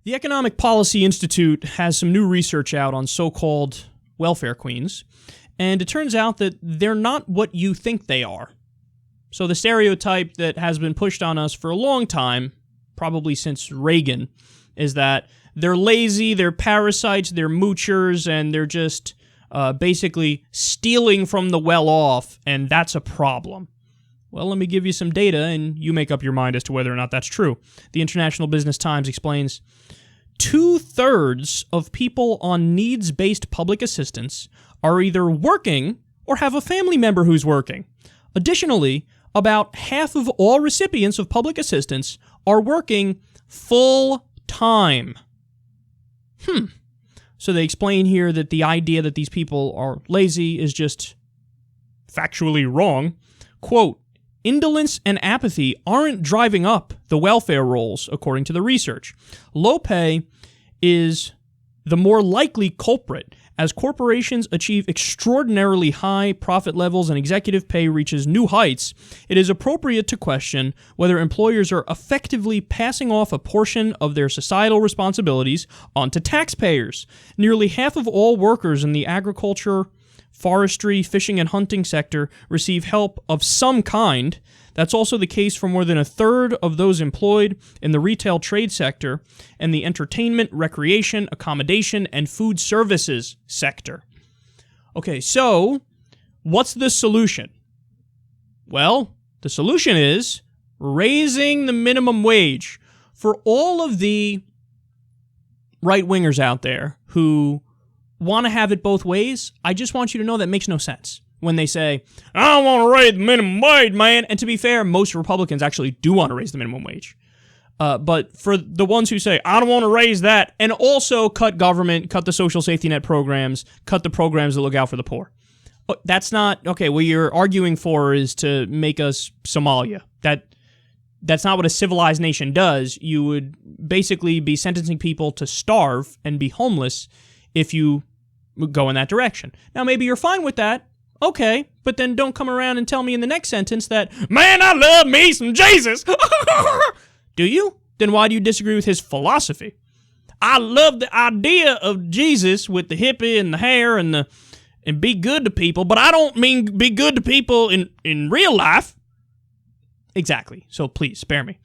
The Economic Policy Institute has some new research out on so-called welfare queens, and it turns out that they're not what you think they are. So the stereotype that has been pushed on us for a long time, probably since Reagan, is that they're lazy, they're parasites, they're moochers, and they're just basically stealing from the well-off, and that's a problem. Well, let me give you some data, and you make up your mind as to whether or not that's true. The International Business Times explains 2/3 of people on needs-based public assistance are either working or have a family member who's working. Additionally, about half of all recipients of public assistance are working full-time. So they explain here that the idea that these people are lazy is just factually wrong. Quote, indolence and apathy aren't driving up the welfare rolls, according to the research. Low pay is the more likely culprit. As corporations achieve extraordinarily high profit levels and executive pay reaches new heights, it is appropriate to question whether employers are effectively passing off a portion of their societal responsibilities onto taxpayers. Nearly half of all workers in the agriculture, forestry, fishing, and hunting sector receive help of some kind. That's also the case for more than 1/3 of those employed in the retail trade sector and the entertainment, recreation, accommodation, and food services sector. Okay, so what's the solution? Well, the solution is raising the minimum wage. For all of the right-wingers out there who want to have it both ways, I just want you to know that makes no sense. When they say, I don't want to raise the minimum wage, man. And to be fair, most Republicans actually do want to raise the minimum wage. But for the ones who say, I don't want to raise that, and also cut government, cut the social safety net programs, cut the programs that look out for the poor. That's not, okay, what you're arguing for is to make us Somalia. That's not what a civilized nation does. You would basically be sentencing people to starve and be homeless if you go in that direction. Now, maybe you're fine with that. Okay, but then don't come around and tell me in the next sentence that, man, I love me some Jesus. Do you? Then why do you disagree with his philosophy? I love the idea of Jesus with the hippie and the hair and be good to people, but I don't mean be good to people in real life. Exactly. So please, spare me.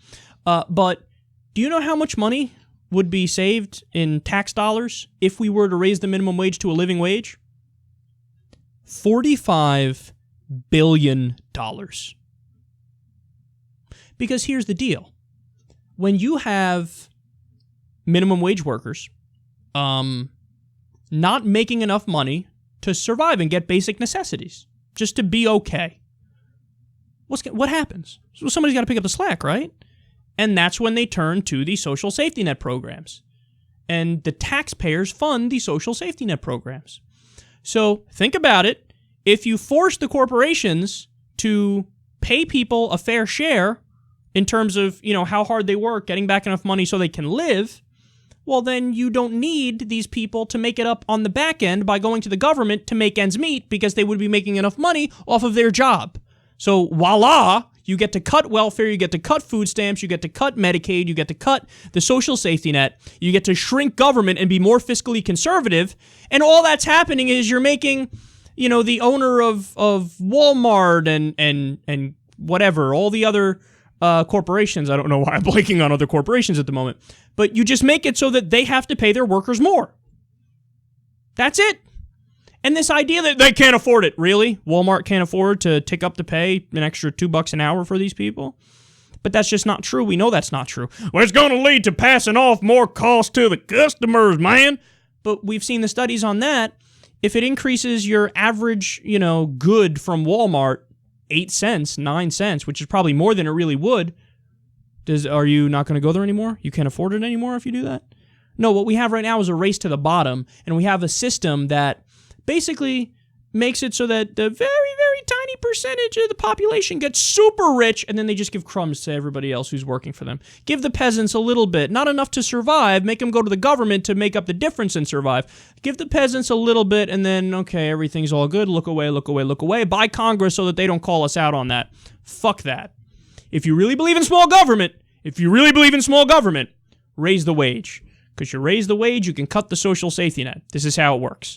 But do you know how much money would be saved in tax dollars if we were to raise the minimum wage to a living wage? $45 billion. Because here's the deal. When you have minimum wage workers not making enough money to survive and get basic necessities, just to be okay, what happens? Well, somebody's got to pick up the slack, right? And that's when they turn to the social safety net programs. And the taxpayers fund the social safety net programs. So think about it. If you force the corporations to pay people a fair share in terms of, how hard they work, getting back enough money so they can live, well, then you don't need these people to make it up on the back end by going to the government to make ends meet because they would be making enough money off of their job. So voila, you get to cut welfare, you get to cut food stamps, you get to cut Medicaid, you get to cut the social safety net, you get to shrink government and be more fiscally conservative, and all that's happening is you're making, the owner of Walmart and whatever, all the other corporations, I don't know why I'm blanking on other corporations at the moment, but you just make it so that they have to pay their workers more. That's it. And this idea that they can't afford it, really? Walmart can't afford to tick up the pay an extra $2 an hour for these people? But that's just not true. We know that's not true. Well, it's going to lead to passing off more cost to the customers, man. But we've seen the studies on that. If it increases your average, good from Walmart 8 cents, 9 cents, which is probably more than it really would, are you not going to go there anymore? You can't afford it anymore if you do that? No, what we have right now is a race to the bottom, and we have a system that basically makes it so that the very, very tiny percentage of the population gets super rich, and then they just give crumbs to everybody else who's working for them. Give the peasants a little bit, not enough to survive, make them go to the government to make up the difference and survive. Give the peasants a little bit, and then, okay, everything's all good, look away, look away, look away. Buy Congress so that they don't call us out on that. Fuck that. If you really believe in small government, raise the wage. Because you raise the wage, you can cut the social safety net. This is how it works.